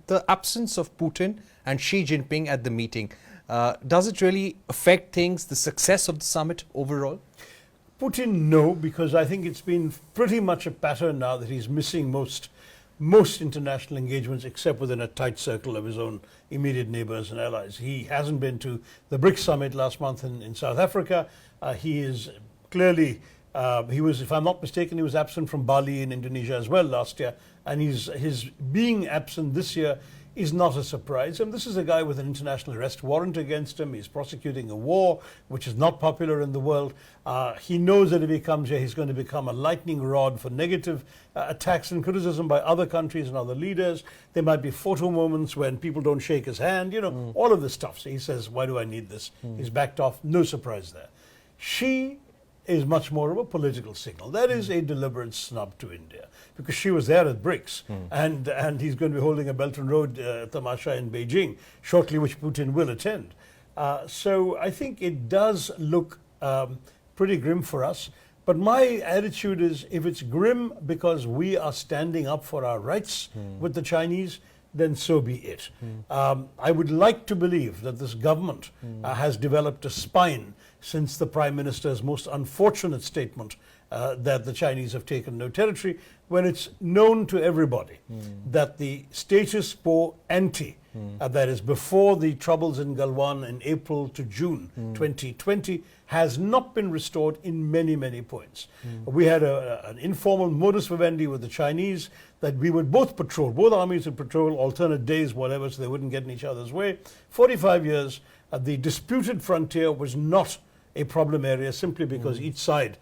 the absence of Putin and Xi Jinping at the meeting, does it really affect things, the success of the summit overall? Putin, no, because I think it's been pretty much a pattern now that he's missing most international engagements except within a tight circle of his own immediate neighbors and allies. He hasn't been to the BRICS summit last month in South Africa. He is clearly, he was, if I'm not mistaken, he was absent from Bali in Indonesia as well last year. And his being absent this year is not a surprise. And this is a guy with an international arrest warrant against him. He's prosecuting a war which is not popular in the world. He knows that if he comes here, he's going to become a lightning rod for negative attacks and criticism by other countries and other leaders. There might be photo moments when people don't shake his hand, all of this stuff. So he says, why do I need this? He's backed off. No surprise there. She is much more of a political signal. That is a deliberate snub to India, because she was there at BRICS, and he's going to be holding a Belt and Road tamasha in Beijing shortly, which Putin will attend. So I think it does look pretty grim for us. But my attitude is, if it's grim because we are standing up for our rights with the Chinese, then so be it. I would like to believe that this government has developed a spine since the Prime Minister's most unfortunate statement that the Chinese have taken no territory, when it's known to everybody that the status quo ante, that is before the troubles in Galwan in April to June 2020, has not been restored in many, many points. We had an informal modus vivendi with the Chinese that we would both patrol, both armies would patrol alternate days, whatever, so they wouldn't get in each other's way. 45 years, the disputed frontier was not a problem area simply because each side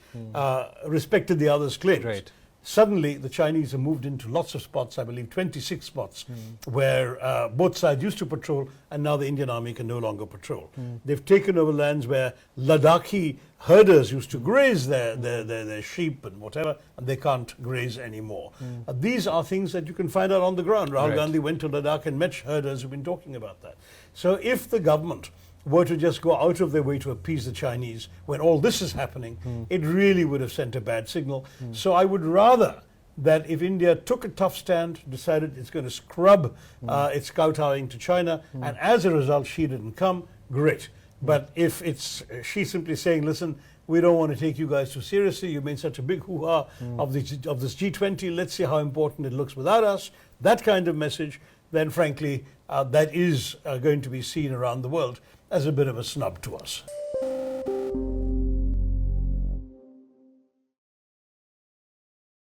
respected the other's claims. Right. Suddenly, the Chinese have moved into lots of spots, I believe 26 spots, where both sides used to patrol, and now the Indian Army can no longer patrol. They've taken over lands where Ladakhi herders used to graze their sheep and whatever, and they can't graze anymore. These are things that you can find out on the ground. Rahul Gandhi went to Ladakh and met herders who've been talking about that. So if the government were to just go out of their way to appease the Chinese when all this is happening, it really would have sent a bad signal. So I would rather that if India took a tough stand, decided it's going to scrub its kowtowing to China, and as a result she didn't come, great. But if it's she simply saying, listen, we don't want to take you guys too seriously, you made such a big hoo-ha of this G20, let's see how important it looks without us, that kind of message, then frankly that is going to be seen around the world as a bit of a snub to us.